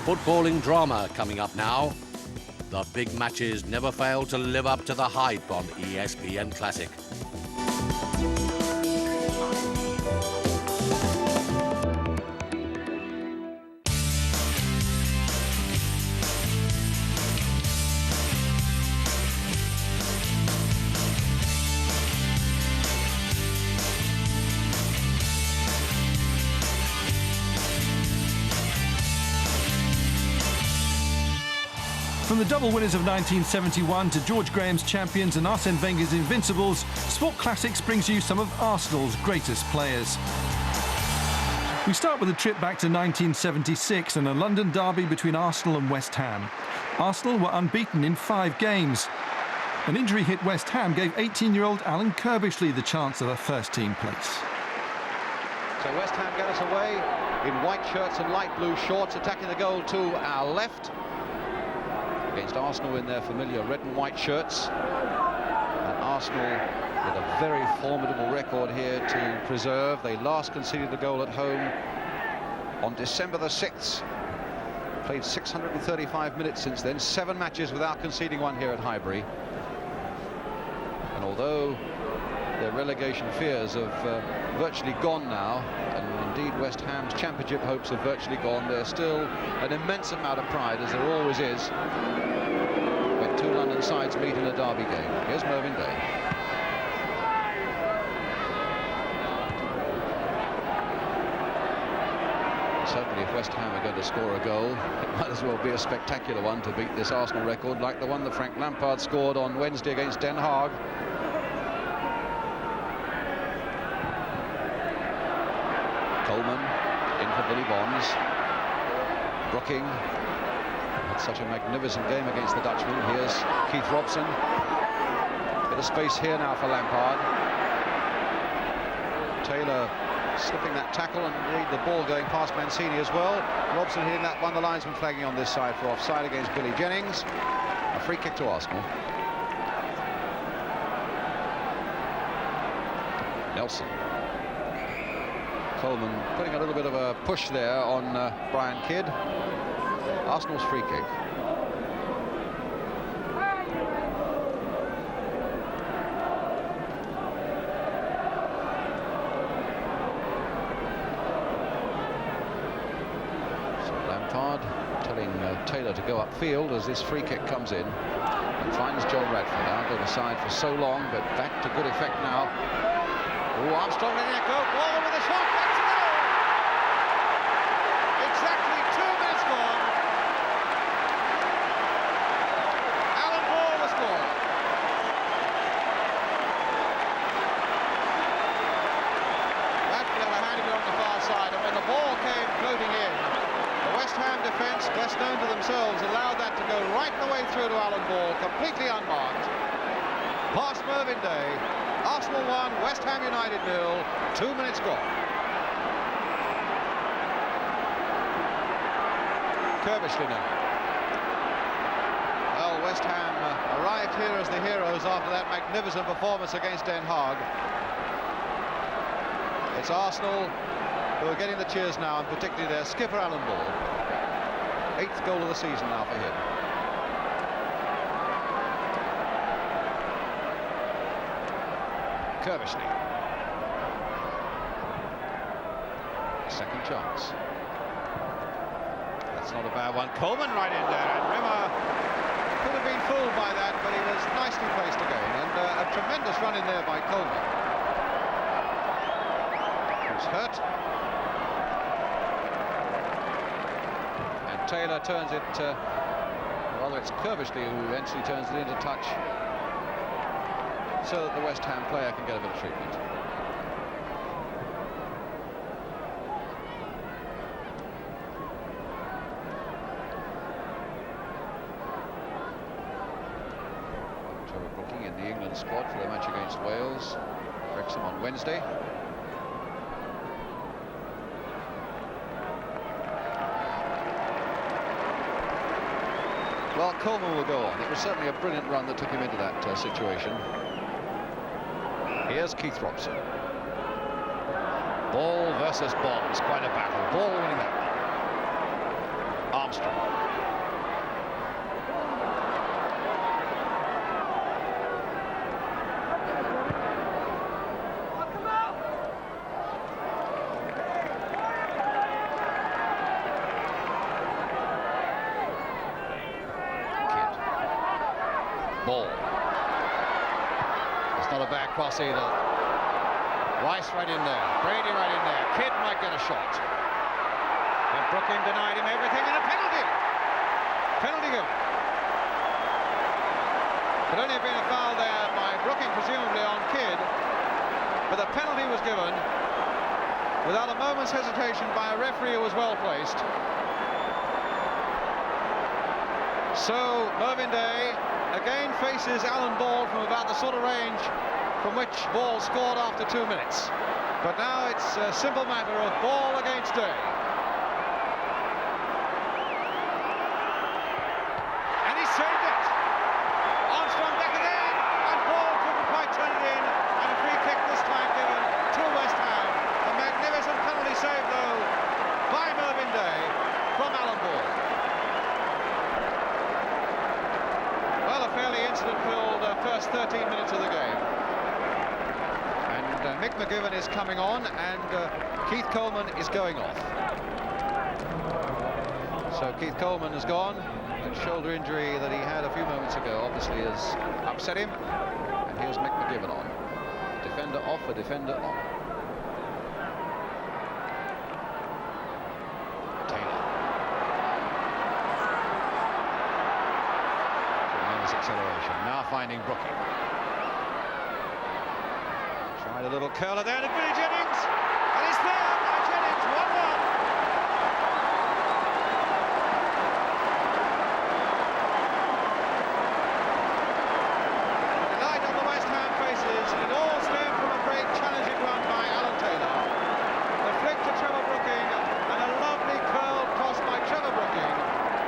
footballing drama coming up now. The big matches never fail to live up to the hype on ESPN Classic. From the double winners of 1971 to George Graham's champions and Arsene Wenger's invincibles, Sport Classics brings you some of Arsenal's greatest players. We start with a trip back to 1976 and a London derby between Arsenal and West Ham. Arsenal were unbeaten in 5 games. An injury hit West Ham gave 18-year-old Alan Kirbishley the chance of a first-team place. So West Ham get us away in white shirts and light blue shorts, attacking the goal to our left. Against Arsenal in their familiar red and white shirts. And Arsenal with a very formidable record here to preserve. They last conceded a goal at home on December the 6th. Played 635 minutes since then, 7 matches without conceding one here at Highbury. And although their relegation fears have virtually gone now, and indeed West Ham's championship hopes have virtually gone, there's still an immense amount of pride, as there always is when 2 London sides meet in a derby game. Here's Mervyn Day. Certainly if West Ham are going to score a goal, it might as well be a spectacular one to beat this Arsenal record, like the one that Frank Lampard scored on Wednesday against Den Haag. Coleman in for Billy Bonds. Brooking had such a magnificent game against the Dutchman. Here's Keith Robson. Bit of space here now for Lampard. Taylor slipping that tackle and read the ball going past Mancini as well. Robson hitting that one, the linesman flagging on this side for offside against Billy Jennings. A free kick to Arsenal. Nelson. Coleman putting a little bit of a push there on Brian Kidd. Arsenal's free kick. So Lampard telling Taylor to go upfield as this free kick comes in and finds John Radford out of the side for so long, but back to good effect now. Oh, Armstrong letting it go. Ball with a shot. Back to goal. Exactly 2 minutes gone. Alan Ball was scored. Radford had a hand of it on the far side, and when the ball came floating in, the West Ham defence, best known to themselves, allowed that to go right the way through to Alan Ball, completely unmarked. Past Mervyn Day. Arsenal 1, West Ham United 0, 2 minutes gone. Kirbishley now. Well, West Ham arrived here as the heroes after that magnificent performance against Den Haag. It's Arsenal who are getting the cheers now, and particularly their skipper Alan Ball. 8th goal of the season now for him. Kirbishley. Second chance. That's not a bad one. Coleman right in there, and Rimmer could have been fooled by that, but he was nicely placed again, and a tremendous run in there by Coleman. Who's hurt. And Taylor turns it, rather it's Kirbishley who eventually turns it into touch, so that the West Ham player can get a bit of treatment. Trevor Brooking in the England squad for the match against Wales. Wrexham on Wednesday. Well, Coleman will go on. It was certainly a brilliant run that took him into that situation. Here's Keith Robson. Ball versus Bonds, quite a battle. Ball winning that one. Armstrong. Ball. It's not a bad cross either. Rice right in there. Brady right in there. Kidd might get a shot. And Brooking denied him everything, and a penalty. Penalty given. Could only have been a foul there by Brooking, presumably on Kidd. But the penalty was given without a moment's hesitation by a referee who was well placed. So Mervyn Day again faces Alan Ball from about the sort of range from which Ball scored after 2 minutes. But now it's a simple matter of Ball against Day. And he saved it. Armstrong back again, and Ball couldn't quite turn it in. And a free kick this time given to West Ham. A magnificent penalty save though by Mervyn Day from Alan Ball. A fairly incident-filled first 13 minutes of the game. And Mick McGivern is coming on, and Keith Coleman is going off. So Keith Coleman has gone. That shoulder injury that he had a few moments ago obviously has upset him. And here's Mick McGivern on. A defender off, a defender on. Acceleration. Now finding Brooking. Tried a little curler there to Billy Jennings, and it's there. Billy Jennings, 1-1. The delight on the West Ham faces, and it all stemmed from a great challenging run by Alan Taylor. The flick to Trevor Brooking, and a lovely curled toss by Trevor Brooking.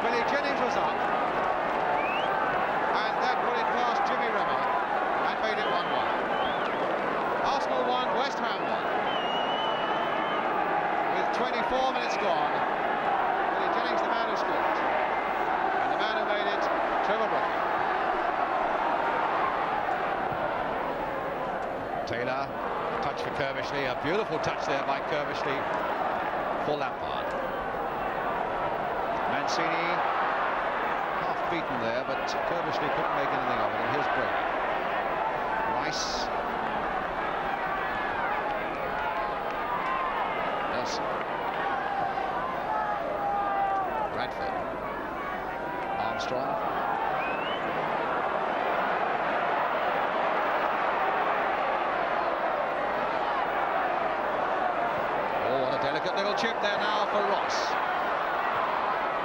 Billy Jennings was up. Jimmy Rimmer and made it 1-1. Arsenal won, West Ham won. With 24 minutes gone, Billy Jennings the man who scored. And the man who made it, Trevor Brooking. Taylor, touch for Kerbishley, a beautiful touch there by Kerbishley for Lampard. Mancini beaten there, but Kerbishley couldn't make anything of it, and here's Brady. Rice. Nelson. Bradford. Armstrong. Oh, what a delicate little chip there now for Ross.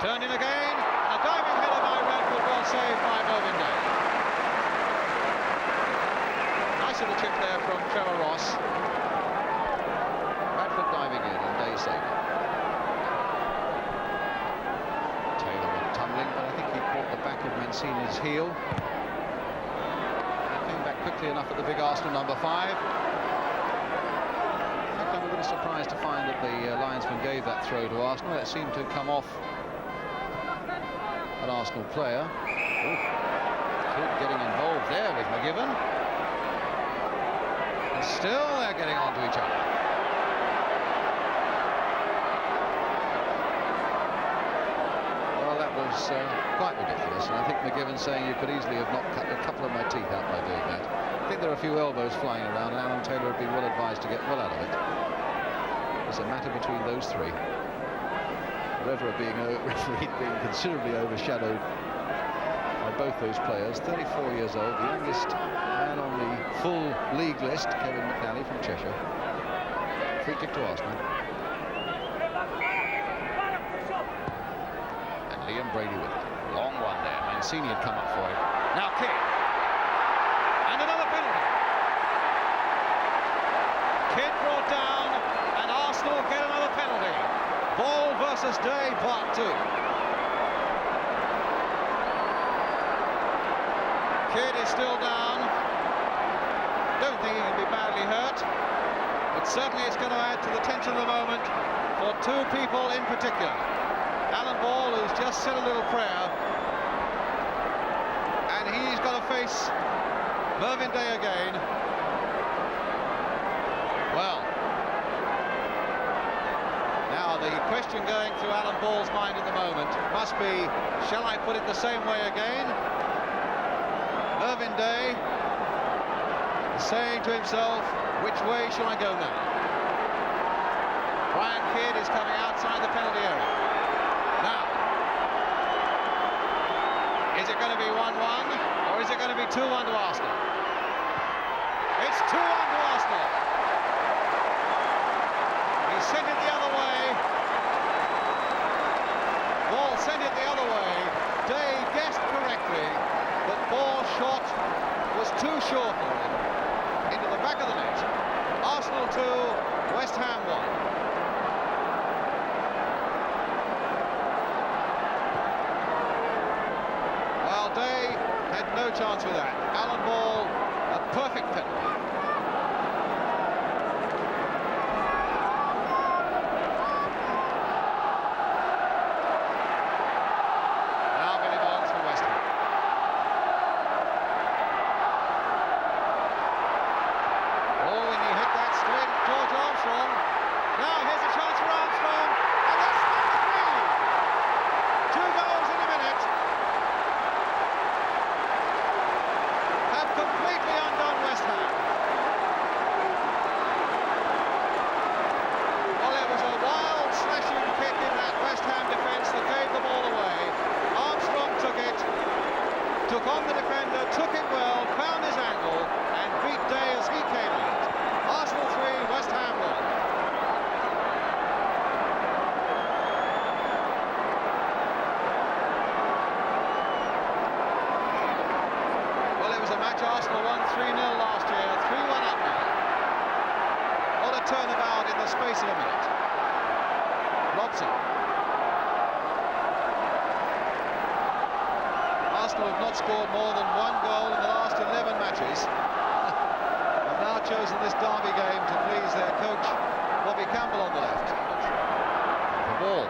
Turned in again. A diving header by Radford, well saved by Mervyn Day. Nice little chip there from Trevor Ross. Radford diving in and Day saved it. Taylor went tumbling, but I think he caught the back of Mancini's heel. And came back quickly enough at the big Arsenal number 5. In fact, I'm a little surprised to find that the linesman gave that throw to Arsenal. It seemed to come off an Arsenal player. Kidd getting involved there with McGivern. And still they're getting on to each other. Well, that was quite ridiculous, and I think McGivern saying you could easily have knocked a couple of my teeth out by doing that. I think there are a few elbows flying around, and Alan Taylor had been well advised to get well out of it. It's a matter between those three. Referee being considerably overshadowed by both those players. 34 years old, the youngest man on the full league list, Kevin McNally from Cheshire. Free kick to Arsenal. And Liam Brady with it. Long one there. Mancini had come up for it. Now Kidd. And another penalty. Kidd brought down, and Arsenal get another penalty. Ball versus Day, part 2. Kidd is still down. Don't think he can be badly hurt, but certainly it's going to add to the tension of the moment for 2 people in particular. Alan Ball, who's just said a little prayer, and he's got to face Mervyn Day again. Well, now the question going through Alan Ball's mind at the moment must be, shall I put it the same way again? Mervyn Day is saying to himself, which way shall I go now? Brian Kidd is coming outside the penalty area. Now, is it going to be 1-1 or is it going to be 2-1 to Arsenal? It's 2-1 to Arsenal. He sent it the other way. Ball sent it the other way. Day guessed correctly, but Ball's shot was too sure for him. Into the back of the net. Arsenal 2, West Ham 1. Day had no chance with that. Alan Ball, a perfect penalty. Now Billy Bonds for West Ham. Oh, when you hit that straight at George Armstrong. Now here's a chance for Armstrong, and that's number 3. 2 goals in a minute. Completely undone West Ham. Well, it was a wild slashing kick in that West Ham defence that gave the ball away. Armstrong took it, took on the defender, took it well, found his angle, and beat Day as he came out. Arsenal 3, West Ham 1. Arsenal won 3-0 last year, 3-1 up now. What a turnabout in the space of a minute. Robson. Arsenal have not scored more than 1 goal in the last 11 matches. Have now chosen this derby game to please their coach, Bobby Campbell, on the left. The ball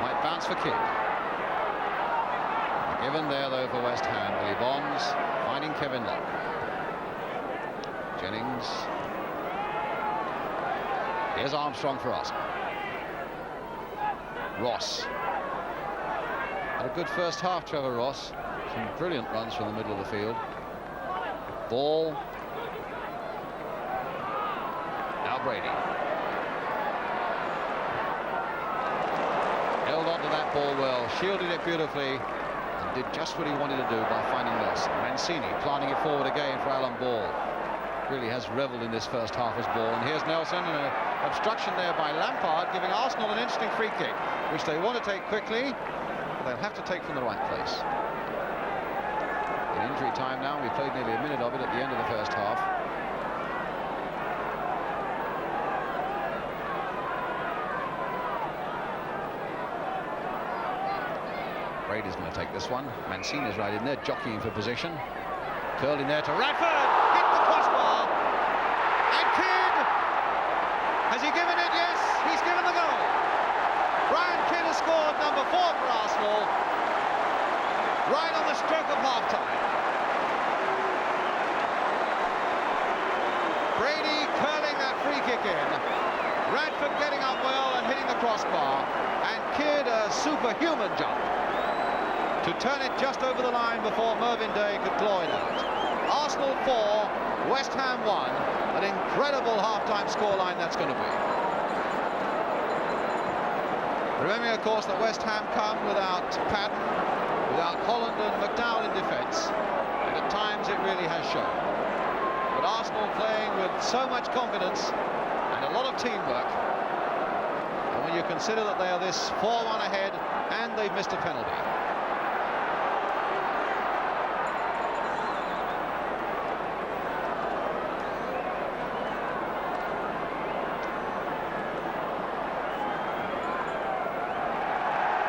might bounce for Kidd. Given there, though, for West Ham. Billy Bonds finding Kevin Locke. Jennings. Here's Armstrong for Arsenal. Ross. Had a good first half, Trevor Ross. Some brilliant runs from the middle of the field. Ball. Now Brady. Held on to that ball well, shielded it beautifully. Did just what he wanted to do by finding Nelson. Mancini planting it forward again for Alan Ball. Really has revelled in this first half as Ball. And here's Nelson, and an obstruction there by Lampard, giving Arsenal an interesting free kick, which they want to take quickly, but they'll have to take from the right place. In injury time now, we played nearly a minute of it at the end of the first half. Brady's going to take this one. Mancini's right in there, jockeying for position. Curled in there to Radford. Hit the crossbar. And Kidd. Has he given it? Yes, he's given the goal. Brian Kidd has scored number 4 for Arsenal. Right on the stroke of half-time. Brady curling that free kick in. Radford getting up well and hitting the crossbar. And Kidd a superhuman jump to turn it just over the line before Mervyn Day could claw it out. Arsenal 4, West Ham 1. An incredible half-time scoreline that's going to be. Remembering, of course, that West Ham come without Patton, without Holland and McDowell in defence, and at times it really has shown. But Arsenal playing with so much confidence and a lot of teamwork, and when you consider that they are this 4-1 ahead and they've missed a penalty.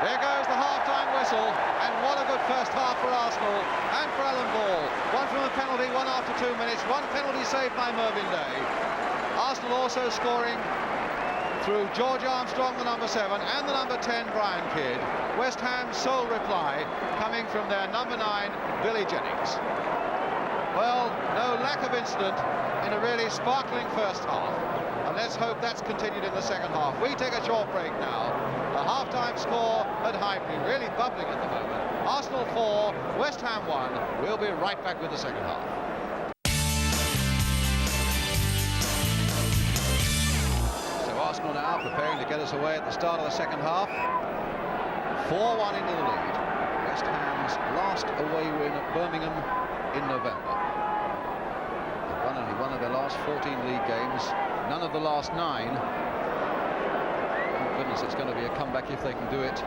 There goes the half-time whistle, and what a good first half for Arsenal and for Alan Ball. One from a penalty, one after 2 minutes, one penalty saved by Mervyn Day. Arsenal also scoring through George Armstrong, the number 7, and the number 10, Brian Kidd. West Ham's sole reply coming from their number 9, Billy Jennings. Well, no lack of incident in a really sparkling first half. And let's hope that's continued in the second half. We take a short break now. The half-time score at Highbury really bubbling at the moment. Arsenal 4, West Ham 1. We'll be right back with the second half. Arsenal now preparing to get us away at the start of the second half. 4-1 into the lead. West Ham's last away win at Birmingham in November. They've won only one of their last 14 league games, none of the last 9. Thank goodness it's going to be a comeback if they can do it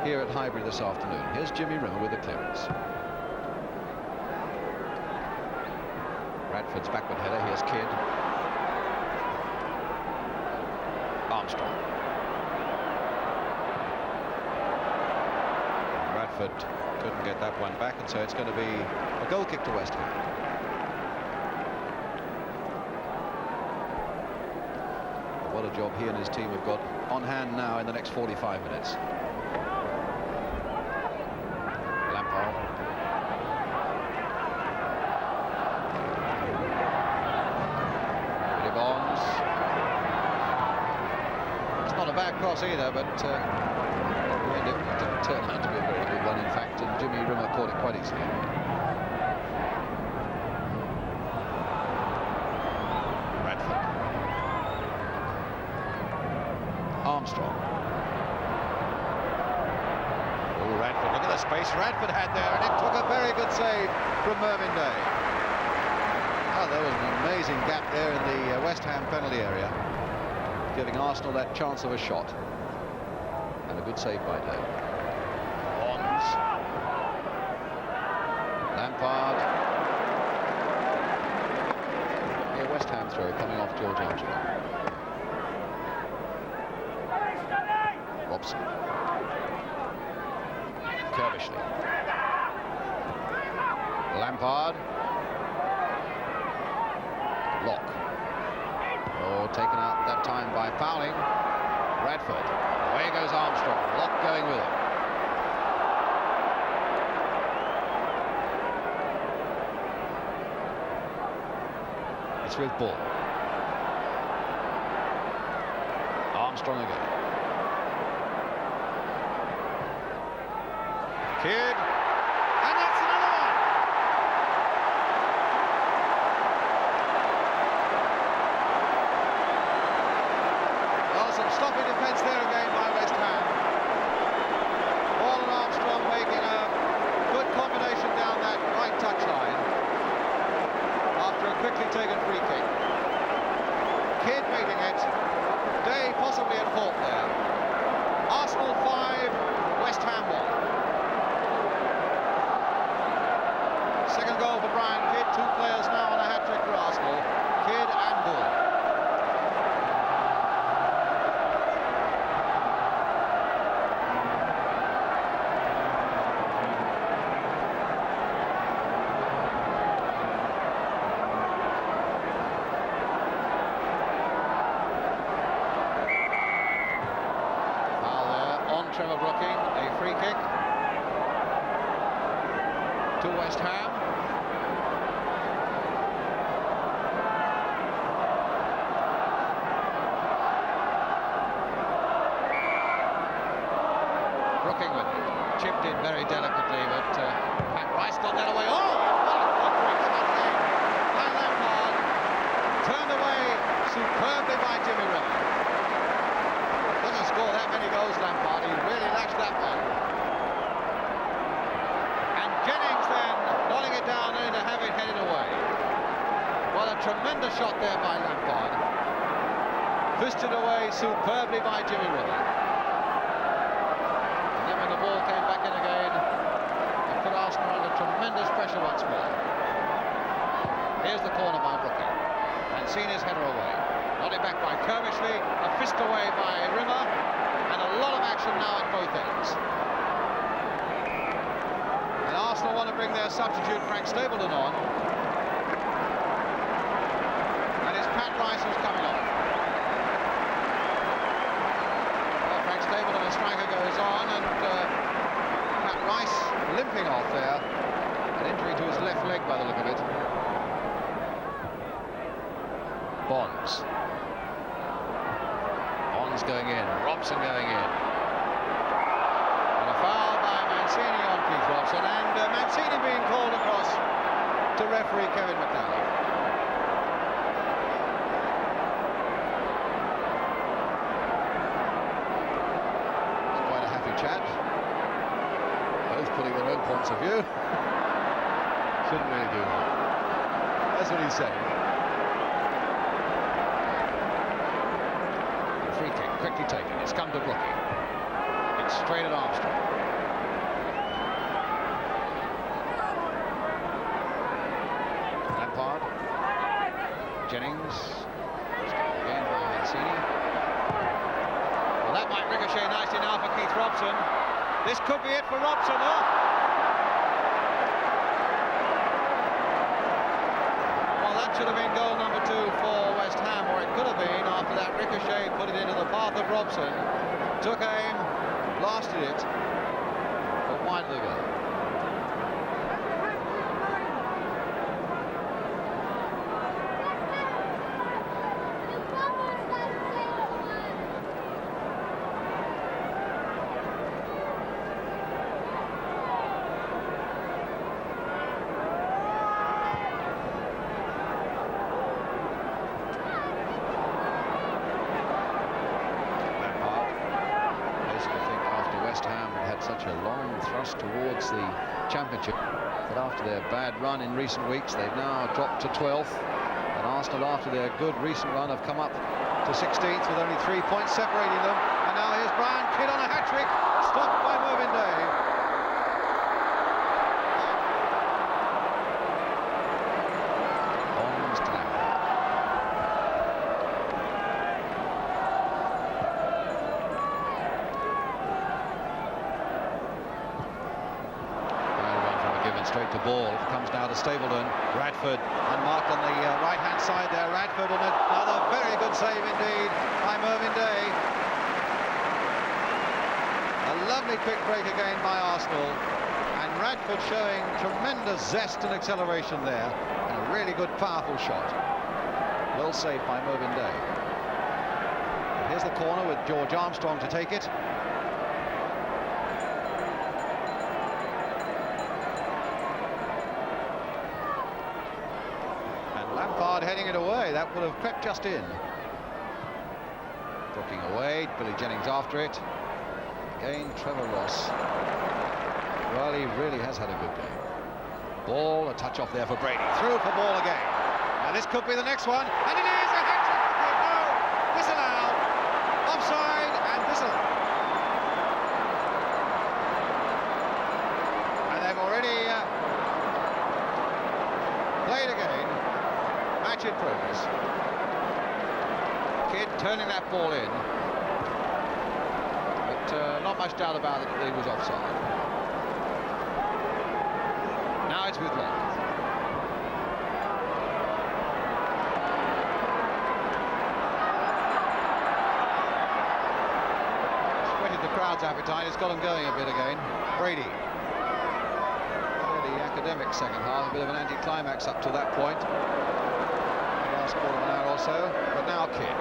here at Highbury this afternoon. Here's Jimmy Rimmer with the clearance. Radford's backward header. Here's Kidd. Armstrong. Radford couldn't get that one back, and so it's going to be a goal kick to West Ham. What a job he and his team have got on hand now in the next 45 minutes. Lampard. Bonds. Not a bad cross either, but it didn't turn out to be a very good one, in fact, and Jimmy Rimmer caught it quite easily. Radford. Armstrong. Oh, Radford, look at the space Radford had there, and it took a very good save from Mervyn Day. Oh, there was an amazing gap there in the West Ham penalty area, giving Arsenal that chance of a shot. And a good save by Day. Bonds. Lampard. Here, West Ham throw coming off George Armstrong. Robson. Kerbishley. Lampard. Locke. Oh, taken out that time by fouling. Radford. Away goes Armstrong. Locke going with him. It's with Bull. Armstrong again. Kidd. And that's another one. Some sloppy defence there again by West Ham. Ball and Armstrong making a good combination down that right touchline after a quickly taken free kick. Kidd making it. Day possibly at fault there. Arsenal 5, West Ham 1. Second goal for Brian Kidd. 2 players now on a hat-trick for Arsenal. Kidd and Bull. Trevor Brooking, a free kick to West Ham. Brooking with it, chipped in very delicately, but Pat Rice got that away. Oh, what a great shot again by Lampard, turned away superbly by Jimmy Rimmer. Doesn't score that many goals, Lampard. He really lacks that one. And Jennings then nodding it down only to have it headed away. What a tremendous shot there by Lampard. Fisted away superbly by Jimmy Rimmer. And then when the ball came back in again, it put Arsenal under tremendous pressure once more. Here's the corner by Brooking. And seen his header away. Nodded back by Kerbishley, a fist away by Rimmer, and a lot of action now at both ends. And Arsenal want to bring their substitute Frank Stapleton on. And it's Pat Rice who's coming off. Bonds. Bonds going in, Robson going in. And a foul by Mancini on Keith Robson, and Mancini being called across to referee Kevin McNally. It's quite a happy chat. Both putting their own points of view. Shouldn't really do that. That's what he's saying. Free kick, quickly taken. It's come to blocking. It's straight at Armstrong. Lampard. Jennings. Again by Mancini. Well, that might ricochet nicely now for Keith Robson. This could be it for Robson. Oh! Should have been goal number 2 for West Ham, or it could have been after that ricochet put it into the path of Robson. Took aim, blasted it, but wide of the goal. Such a long thrust towards the championship that after their bad run in recent weeks, they've now dropped to 12th, and Arsenal, after their good recent run, have come up to 16th with only 3 points separating them. And now here's Brian Kidd on a hat-trick, stopped by Mervyn Day. Bonds to Lampard. Straight to ball, comes now to Stapleton. Radford unmarked on the right-hand side there. Radford, and another very good save indeed by Mervyn Day. A lovely quick break again by Arsenal, and Radford showing tremendous zest and acceleration there, and a really good, powerful shot. Well saved by Mervyn Day. And here's the corner with George Armstrong to take it. Lampard heading it away. That would have crept just in. Looking away, Billy Jennings after it. Again, Trevor Ross. Well, he really has had a good game. Ball, a touch off there for Brady. Through for ball again. Now this could be the next one, and it is a hat-trick. No, disallowed. Offside and disallowed. And they've already played again. Match in progress. Kidd turning that ball in, but not much doubt about it that he was offside. Now it's with Long. Whetted the crowd's appetite, it's got them going a bit again. Brady. Fairly academic second half, a bit of an anti-climax up to that point. Last quarter of an hour or so, but now Kidd.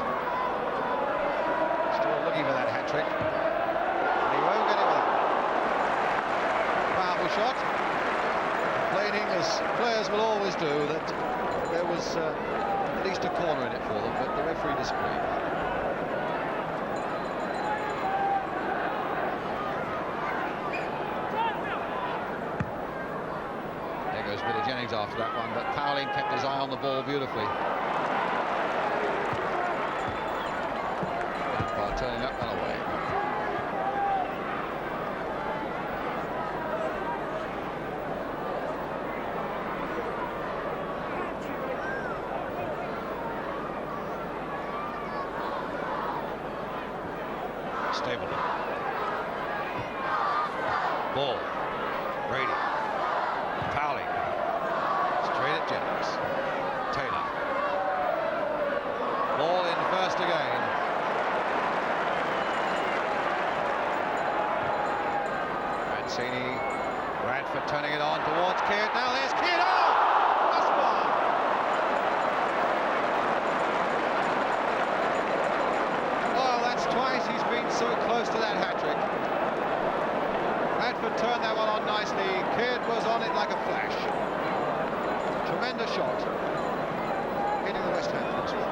Still looking for that hat-trick. And he won't get it with that. Powerful shot. Complaining, as players will always do, that there was at least a corner in it for them, but the referee disagreed. There goes Billy Jennings after that one, but Powling kept his eye on the ball beautifully. Turning that one away. Stapleton. Ball. Brady. Powling. Straight at Jennings. Taylor. Ball in first again. Mancini, Radford turning it on towards Kidd. Now there's Kidd. Oh! That's one. so close to that hat-trick. Radford turned that one on nicely. Kidd was on it like a flash. Tremendous shot. Hitting the West Ham crossbar.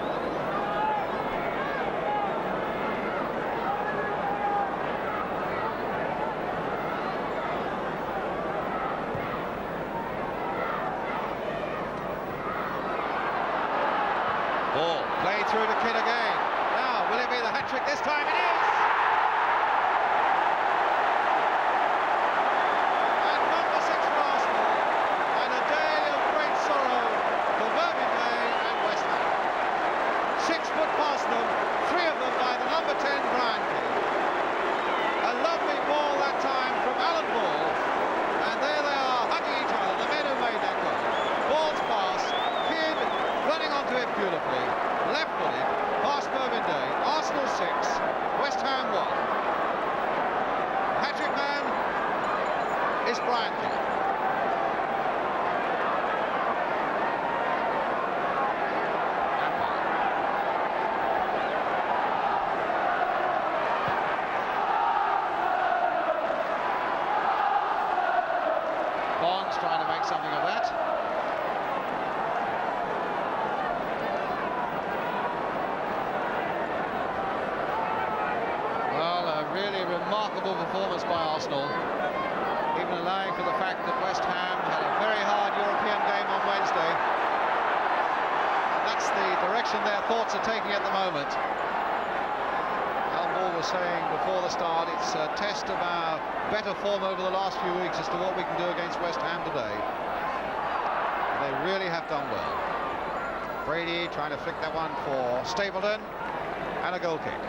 Ball played through to Kidd again. Now, will it be the hat-trick this time? It is! And number 6 for Arsenal. And a day of great sorrow for Birmingham and West Ham. 6 foot past them, 3 of them by the number 10 Brian Kidd. A lovely ball that time from Alan Ball. And there they are, hugging each other, the men who made that goal. Ball's pass, Kidd running onto it beautifully, left-footed, past Birmingham. Arsenal 6, West Ham 1. Hat-trick man is Brian Kidd. Bonds trying to make something of that. Well, a really remarkable performance by Arsenal, even allowing for the fact that West Ham had a very hard European game on Wednesday. And that's the direction their thoughts are taking at the moment. Alan Ball was saying before the start, it's a test of our better form over the last few weeks as to what we can do against West Ham today. And they really have done well. Brady trying to flick that one for Stapleton, and a goal kick.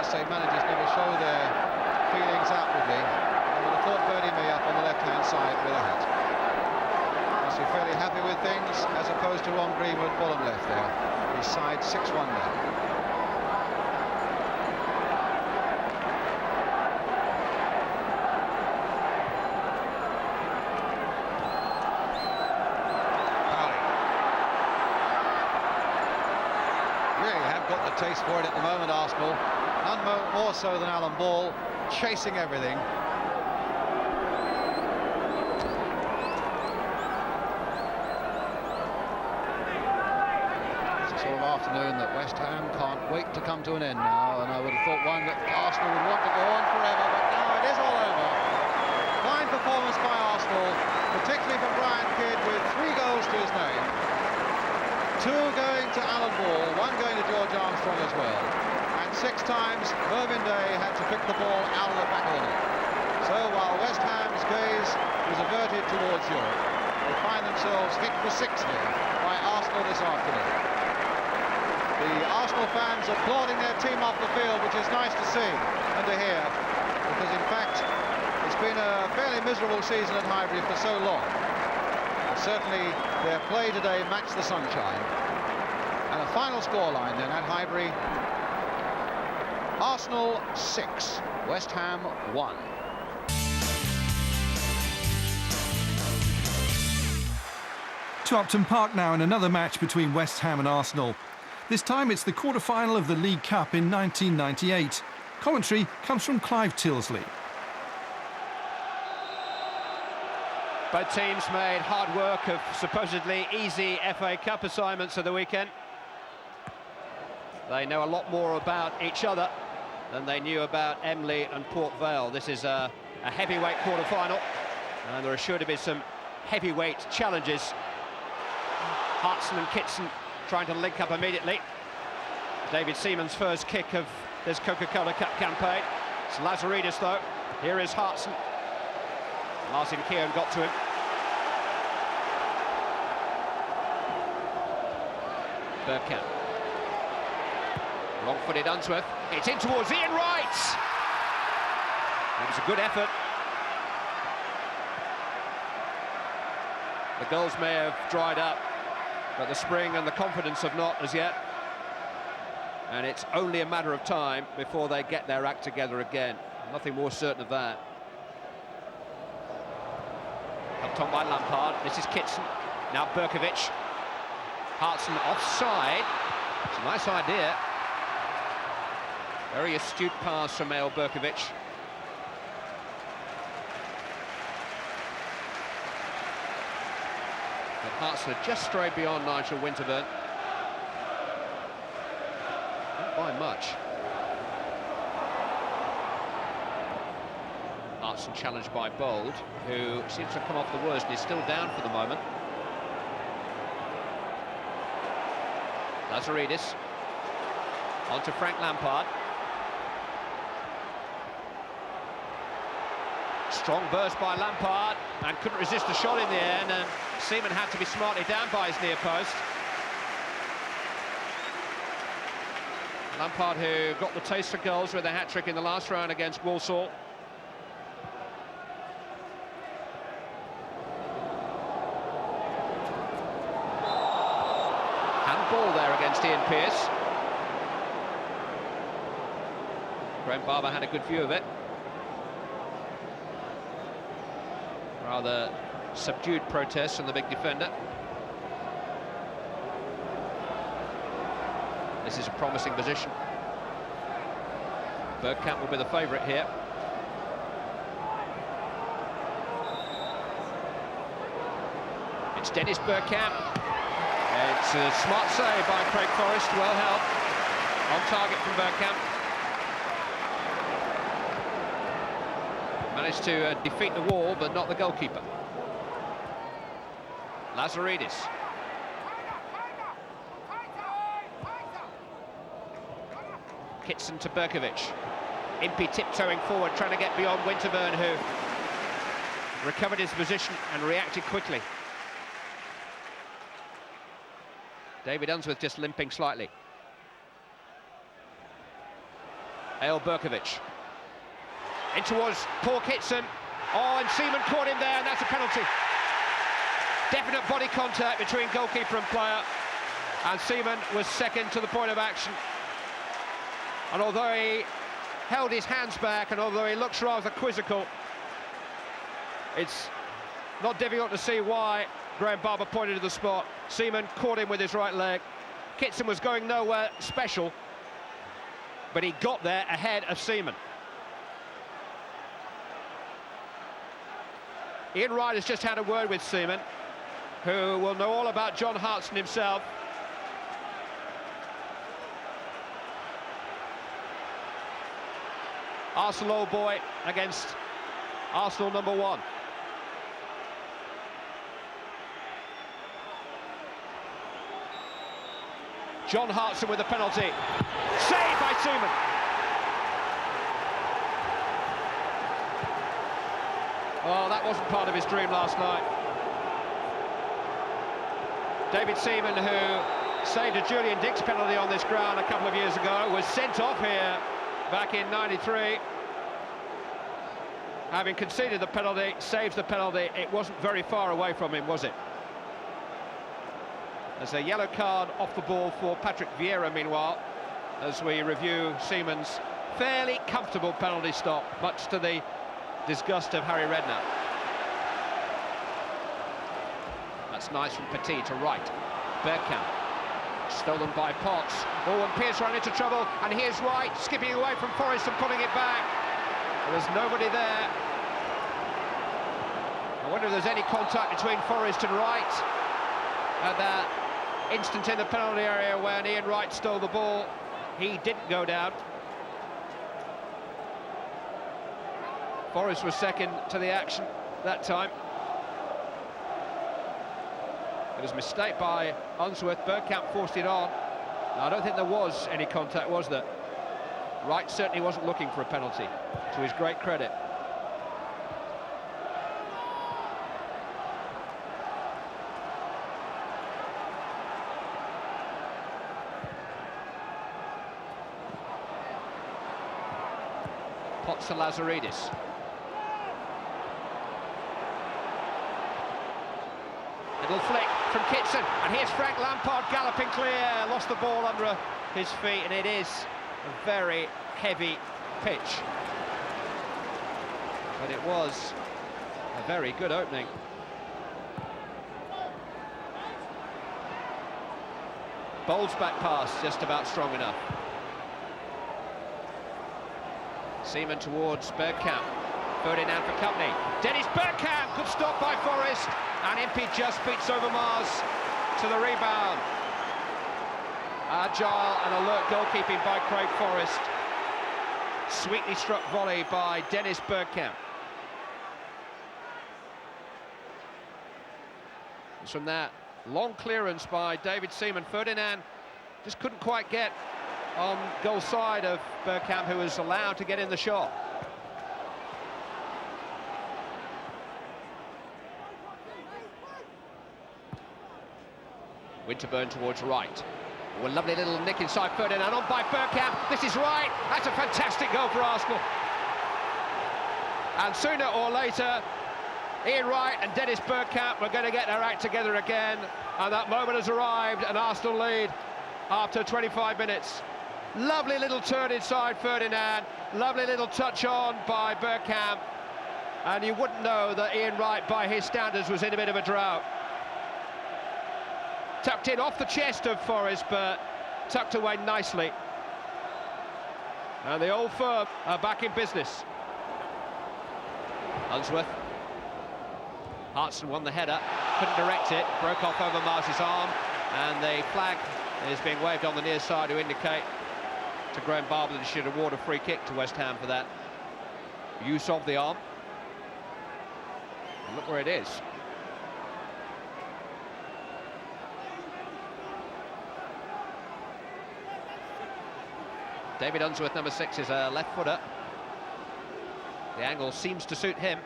Say managers never show their feelings outwardly. I would have thought Bernie Mee up on the left-hand side with a hat. Must be fairly happy with things, as opposed to Ron Greenwood, bottom left there. His side 6-1 now. Powley. Really have got the taste for it at the moment, Arsenal. None more so than Alan Ball, chasing everything. It's a sort of afternoon that West Ham can't wait to come to an end now, and I would have thought one that Arsenal would want to go on forever, but now it is all over. Fine performance by Arsenal, particularly from Brian Kidd, with 3 goals to his name. 2 going to Alan Ball, 1 going to George Armstrong as well. 6 times Birmingham had to pick the ball out of the back of the net. So while West Ham's gaze was averted towards Europe, they find themselves hit for 6 here by Arsenal this afternoon. The Arsenal fans applauding their team off the field, which is nice to see and to hear, because in fact it's been a fairly miserable season at Highbury for so long. But certainly their play today matched the sunshine. And a final scoreline then at Highbury: Arsenal 6, West Ham 1. To Upton Park now in another match between West Ham and Arsenal. This time it's the quarter-final of the League Cup in 1998. Commentary comes from Clive Tilsley. Both teams made hard work of supposedly easy FA Cup assignments of the weekend. They know a lot more about each other than they knew about Emley and Port Vale. This is a heavyweight quarter-final, and there are sure to be some heavyweight challenges. Hartson and Kitson trying to link up immediately. David Seaman's first kick of this Coca-Cola Cup campaign. It's Lazaridis though. Here is Hartson. Martin Keown got to him. Bergkamp. Wrong-footed Unsworth. It's in towards Ian Wright. It was a good effort. The goals may have dried up, but the spring and the confidence have not as yet. And it's only a matter of time before they get their act together again. Nothing more certain of that. Helped on by Lampard. This is Kitson. Now Berkovic. Hartson offside. It's a nice idea. Very astute pass from Eyal Berkovic. But Hartson had just strayed beyond Nigel Winterburn. Not by much. Hartson challenged by Bold, who seems to have come off the worst and is still down for the moment. Lazaridis on to Frank Lampard. Strong burst by Lampard, and couldn't resist the shot in the end, and Seaman had to be smartly down by his near post. Lampard, who got the taste for goals with a hat-trick in the last round against Walsall. Handball there against Ian Pearce. Graham Barber had a good view of it. Rather subdued protest from the big defender. This is a promising position. Bergkamp will be the favourite here. It's Dennis Bergkamp. It's a smart save by Craig Forrest, well held. On target from Bergkamp. Managed to defeat the wall, but not the goalkeeper. Lazaridis. Kitson to Berkovic. Impey tiptoeing forward, trying to get beyond Winterburn, who recovered his position and reacted quickly. David Unsworth just limping slightly. Eyal Berkovic. In towards Paul Kitson. Oh, and Seaman caught him there, and that's a penalty. Definite body contact between goalkeeper and player, and Seaman was second to the point of action. And although he held his hands back, and although he looks rather quizzical, it's not difficult to see why Graham Barber pointed to the spot. Seaman caught him with his right leg. Kitson was going nowhere special, but he got there ahead of Seaman. Ian Wright has just had a word with Seaman, who will know all about John Hartson himself. Arsenal old boy against Arsenal number one. John Hartson with a penalty. Saved by Seaman. Oh, that wasn't part of his dream last night. David Seaman, who saved a Julian Dix penalty on this ground a couple of years ago, was sent off here back in '93. Having conceded the penalty, saves the penalty. It wasn't very far away from him, was it? There's a yellow card off the ball for Patrick Vieira, meanwhile, as we review Seaman's fairly comfortable penalty stop, much to the disgust of Harry Redknapp. That's nice from Petit to Wright. Bergkamp, stolen by Potts. Oh, and Pearce ran into trouble, and here's Wright skipping away from Forrest and putting it back. There's nobody there. I wonder if there's any contact between Forrest and Wright at that instant in the penalty area when Ian Wright stole the ball. He didn't go down. Forrest was second to the action that time. It was a mistake by Unsworth. Bergkamp forced it on. Now, I don't think there was any contact, was there? Wright certainly wasn't looking for a penalty, to his great credit. Potts to Lazaridis. Little flick from Kitson, and here's Frank Lampard galloping clear, lost the ball under his feet, and it is a very heavy pitch. But it was a very good opening. Bowles back pass, just about strong enough. Seaman towards Bergkamp. Ferdinand for company. Dennis Bergkamp, good stop by Forrest. And Impey just beats over Mars to the rebound. Agile and alert goalkeeping by Craig Forrest. Sweetly struck volley by Dennis Bergkamp. From that long clearance by David Seaman, Ferdinand just couldn't quite get on goal side of Bergkamp, who was allowed to get in the shot. Winterburn towards right. Oh, a lovely little nick inside Ferdinand, on by Bergkamp. This is right. That's a fantastic goal for Arsenal. And sooner or later, Ian Wright and Dennis Bergkamp were going to get their act together again, and that moment has arrived, and Arsenal lead after 25 minutes. Lovely little turn inside Ferdinand, lovely little touch on by Bergkamp, and you wouldn't know that Ian Wright, by his standards, was in a bit of a drought. Tucked in off the chest of Forrest, but tucked away nicely. And the old firm are back in business. Unsworth. Hartson won the header, couldn't direct it, broke off over Mars's arm, and the flag is being waved on the near side to indicate to Graham Barber that he should award a free kick to West Ham for that use of the arm. And look where it is. David Unsworth, number 6, is a left footer. The angle seems to suit him.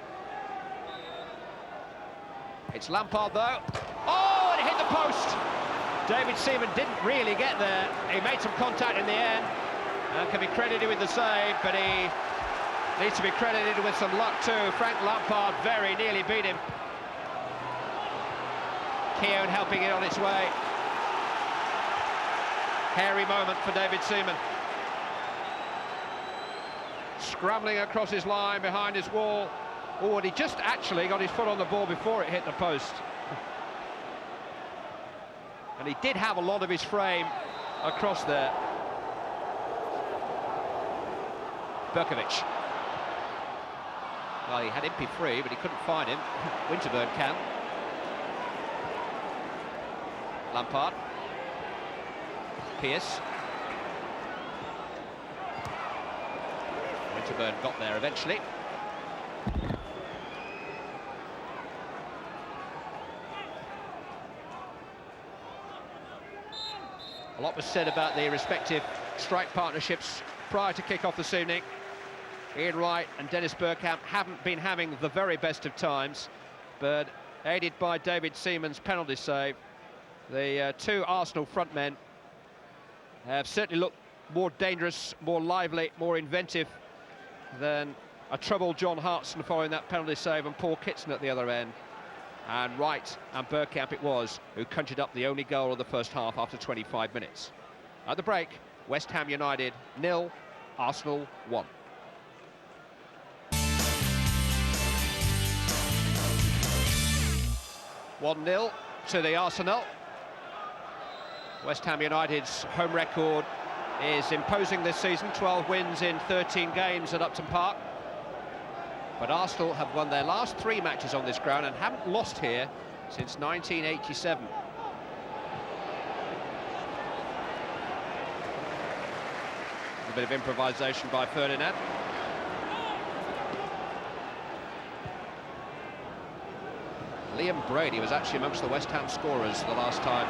It's Lampard though. Oh, and it hit the post. David Seaman didn't really get there. He made some contact in the end and can be credited with the save, but he needs to be credited with some luck too. Frank Lampard very nearly beat him. Keown helping it on its way. Hairy moment for David Seaman. Scrambling across his line behind his wall. Oh, and he just actually got his foot on the ball before it hit the post. And he did have a lot of his frame across there. Berkovic. Well, he had Impey free, but he couldn't find him. Winterburn can. Lampard. Pearce. Winterburn got there eventually. A lot was said about the respective strike partnerships prior to kick-off this evening. Ian Wright and Dennis Bergkamp haven't been having the very best of times, but aided by David Seaman's penalty save, the two Arsenal frontmen have certainly looked more dangerous, more lively, more inventive than a troubled John Hartson following that penalty save and Paul Kitson at the other end. And Wright and Bergkamp it was who conjured up the only goal of the first half after 25 minutes. At the break, West Ham United 0, Arsenal 1. (1-0) to the Arsenal. West Ham United's home record is imposing this season, 12 wins in 13 games at Upton Park. But Arsenal have won their last 3 matches on this ground and haven't lost here since 1987. A bit of improvisation by Ferdinand. Liam Brady was actually amongst the West Ham scorers the last time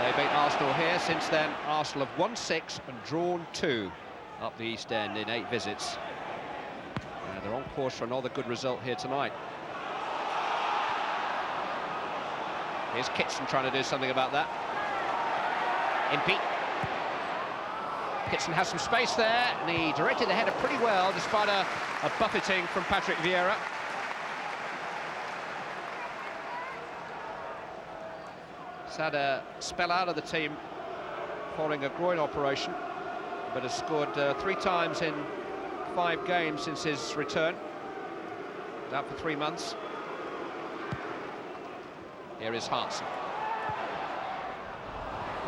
they beat Arsenal here. Since then, Arsenal have won 6 and drawn 2 up the East End in 8 visits. They're on course for another good result here tonight. Here's Kitson trying to do something about that. Impey. Kitson has some space there, and he directed the header pretty well, despite a buffeting from Patrick Vieira. He's had a spell out of the team following a groin operation, but has scored 3 times in 5 games since his return. Out for 3 months. Here is Hartson.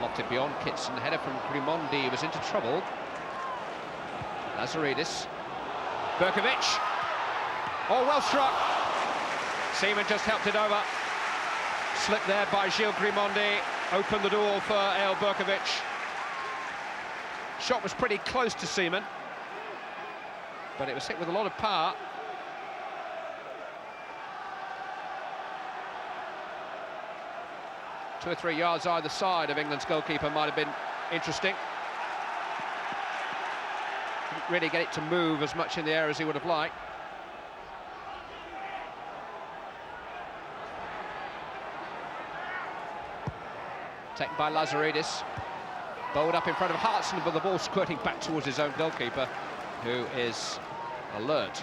Locked it beyond Kitson. Header from Grimondi was into trouble. Lazaridis. Berkovic. Oh, well struck. Seaman just helped it over. Slipped there by Gilles Grimondi. Opened the door for Eyal Berkovic. Shot was pretty close to Seaman, but it was hit with a lot of power. Two or 3 yards either side of England's goalkeeper might have been interesting. Didn't really get it to move as much in the air as he would have liked. Taken by Lazaridis. Bowled up in front of Hartson, but the ball squirting back towards his own goalkeeper, who is alert.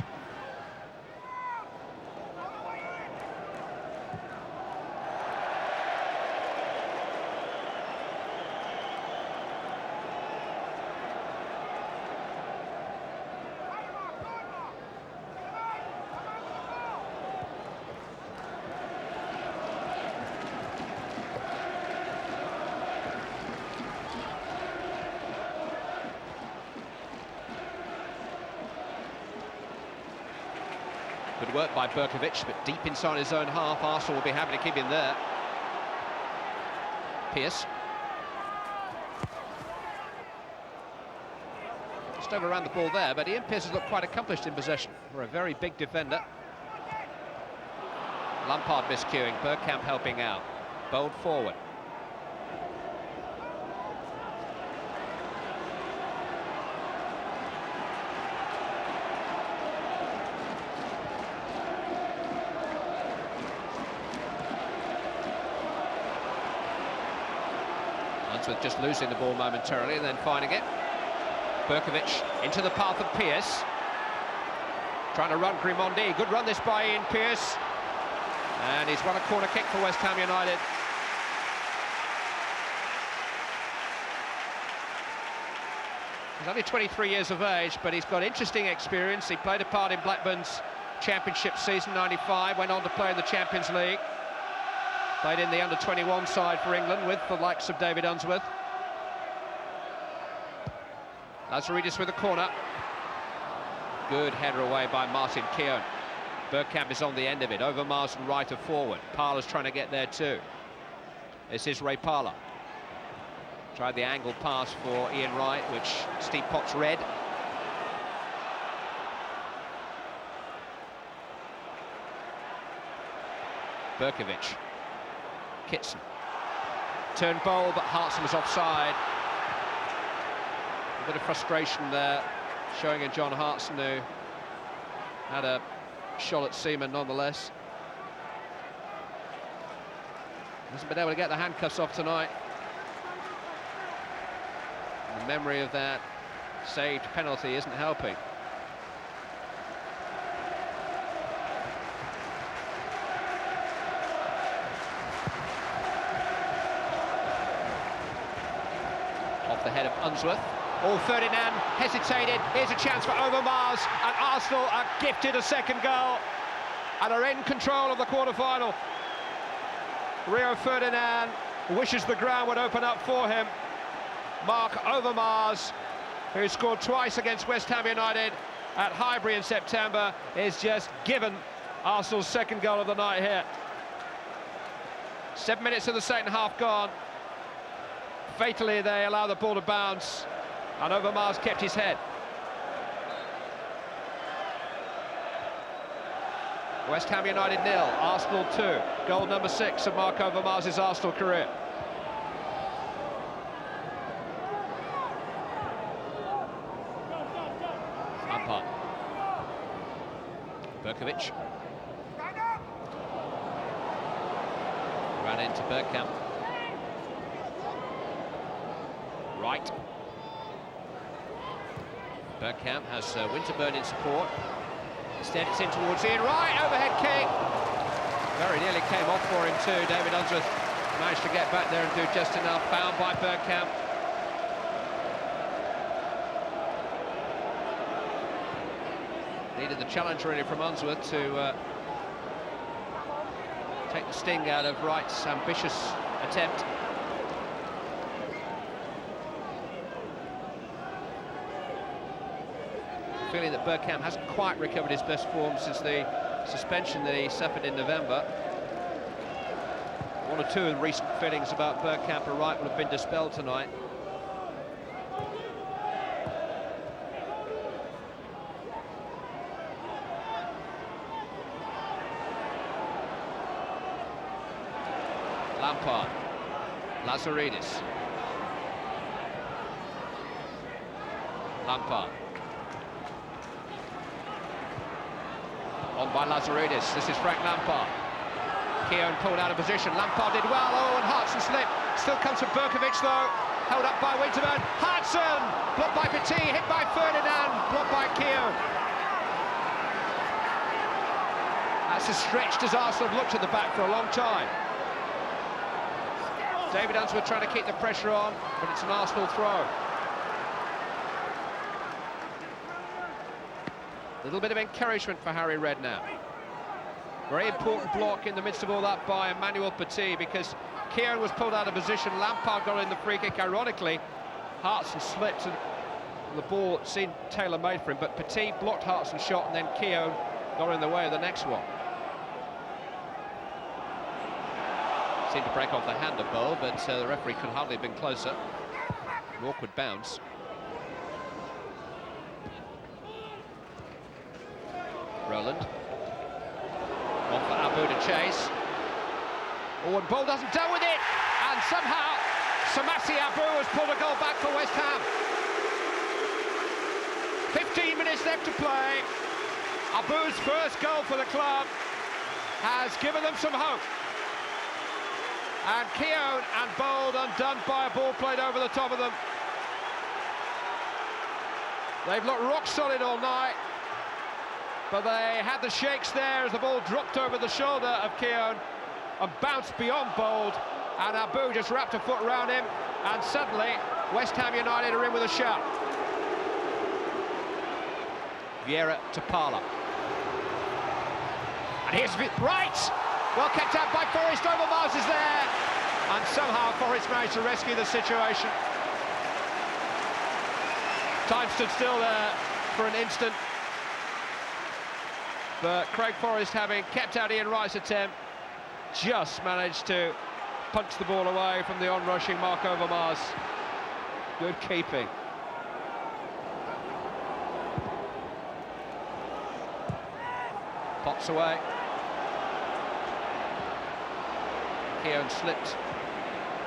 Good work by Berkovic, but deep inside his own half. Arsenal will be happy to keep him there. Pearce. Just overran the ball there, but Ian Pearce has looked quite accomplished in possession for a very big defender. Lampard miscuing, Bergkamp helping out. Bowled forward. With just losing the ball momentarily and then finding it. Berkovic into the path of Pearce. Trying to run Grimondi. Good run this by Ian Pearce. And he's won a corner kick for West Ham United. He's only 23 years of age, but he's got interesting experience. He played a part in Blackburn's Championship season, 95, went on to play in the Champions League. Played in the under-21 side for England with the likes of David Unsworth. Lazaridis with a corner. Good header away by Martin Keown. Bergkamp is on the end of it. Overmars and right of forward. Parler's trying to get there too. This is Ray Parler. Tried the angle pass for Ian Wright, which Steve Potts read. Berkovic. Kitson. Turned bowl, but Hartson was offside. A bit of frustration there, showing in John Hartson, who had a shot at Seaman nonetheless. Hasn't been able to get the handcuffs off tonight. The memory of that saved penalty isn't helping. Off the head of Unsworth. Oh, Ferdinand hesitated. Here's a chance for Overmars, and Arsenal are gifted a second goal and are in control of the quarter-final. Rio Ferdinand wishes the ground would open up for him. Mark Overmars, who scored twice against West Ham United at Highbury in September, is just given Arsenal's second goal of the night here. 7 minutes of the second half gone. Fatally, they allow the ball to bounce, and Overmars kept his head. West Ham United 0, Arsenal 2. Goal number 6 of Mark Overmars' Arsenal career. Lampard. Berkovic. Ran into Bergkamp. Right. Bergkamp has Winterburn in support. Instead it's in towards Ian Wright, overhead kick. Very nearly came off for him too. David Unsworth managed to get back there and do just enough. Found by Bergkamp. Needed the challenge really from Unsworth to take the sting out of Wright's ambitious attempt. feeling that Bergkamp hasn't quite recovered his best form since the suspension that he suffered in November. One or two of the recent feelings about Bergkamp are right would have been dispelled tonight. Lampard, Lazaridis. Lampard. On by Lazaridis. This is Frank Lampard. Keown pulled out of position. Lampard did well. Oh, and Hartson slipped. Still comes from Berkovic, though. Held up by Winterburn. Hartson! Blocked by Petit. Hit by Ferdinand. Blocked by Keown. That's as stretched as Arsenal have looked at the back for a long time. David Unsworth trying to keep the pressure on, but it's an Arsenal throw. A little bit of encouragement for Harry Redknapp. Very important block in the midst of all that by Emmanuel Petit, because Keown was pulled out of position. Lampard got in the free kick. Ironically, Hartson slipped and the ball seemed tailor-made for him, but Petit blocked Hartson's shot and then Keown got in the way of the next one. Seemed to break off the hand of Bowl, but the referee could hardly have been closer. An awkward bounce. Roland. One for Abu to chase. Oh, and Bowl doesn't deal with it! And somehow, Samasi Abu has pulled a goal back for West Ham. 15 minutes left to play. Abu's first goal for the club has given them some hope. And Keown and Bold undone by a ball played over the top of them. They've looked rock solid all night, but they had the shakes there as the ball dropped over the shoulder of Keown and bounced beyond Bold, and Abu just wrapped a foot around him, and suddenly West Ham United are in with a shout. Vieira to Parla. And here's right! Well kept out by Forrest. Overmars is there, and somehow Forrest managed to rescue the situation. Time stood still there for an instant, but Craig Forrest, having kept out Ian Wright's attempt, just managed to punch the ball away from the on-rushing Mark Overmars. Good keeping. Pops away. Keown slipped.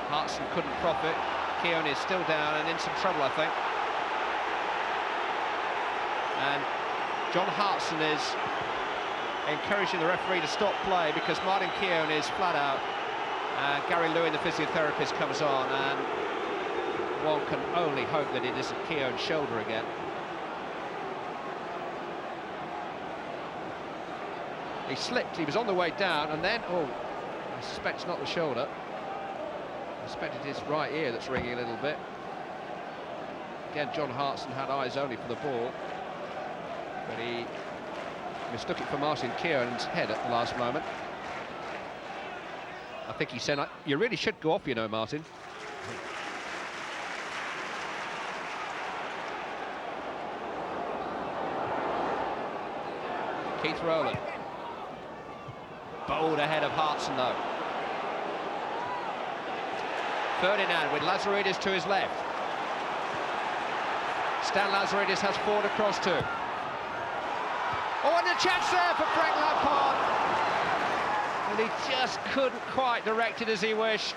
Hartson couldn't profit. Keown is still down and in some trouble, I think. And John Hartson is encouraging the referee to stop play because Martin Keown is flat out. Gary Lewin, the physiotherapist, comes on, and one can only hope that it isn't Keown's shoulder again. He slipped, he was on the way down, and then, oh, I suspect it's not the shoulder. I suspect it is right ear that's ringing a little bit. Again, John Hartson had eyes only for the ball, but he mistook it for Martin Keown's head at the last moment. I think he said, "You really should go off, you know, Martin." Keith Rowland. Bold ahead of Hartson, though. Ferdinand with Lazaridis to his left. Stan Lazaridis has forward across to. Oh, and a chance there for Frank Lampard. And he just couldn't quite direct it as he wished.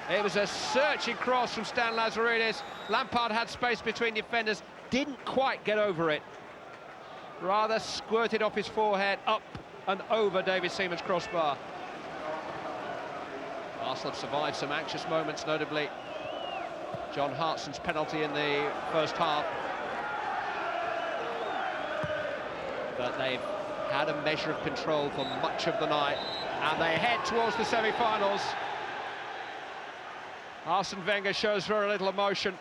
It was a searching cross from Stan Lazaridis. Lampard had space between defenders, didn't quite get over it. Rather squirted off his forehead, up and over David Seaman's crossbar. Arsenal have survived some anxious moments, notably John Hartson's penalty in the first half. But they've had a measure of control for much of the night, and they head towards the semi-finals. Arsene Wenger shows very little emotion,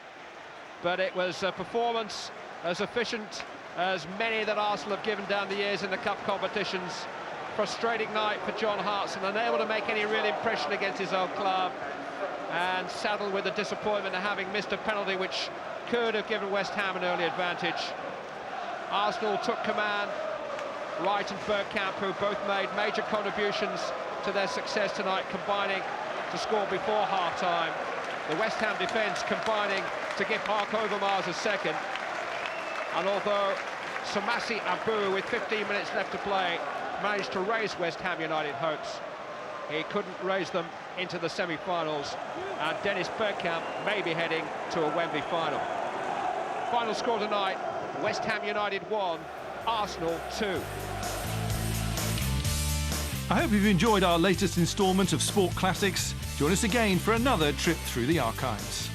but it was a performance as efficient as many that Arsenal have given down the years in the cup competitions. Frustrating night for John Hartson, unable to make any real impression against his old club, and saddled with the disappointment of having missed a penalty which could have given West Ham an early advantage. Arsenal took command. Wright and Bergkamp, who both made major contributions to their success tonight, combining to score before half-time. The West Ham defence combining to give Mark Overmars a second. And although Samasi Abu, with 15 minutes left to play, managed to raise West Ham United hopes, he couldn't raise them into the semi-finals, and Dennis Bergkamp may be heading to a Wembley final. Final score tonight, West Ham United 1, Arsenal 2. I hope you've enjoyed our latest instalment of Sport Classics. Join us again for another trip through the archives.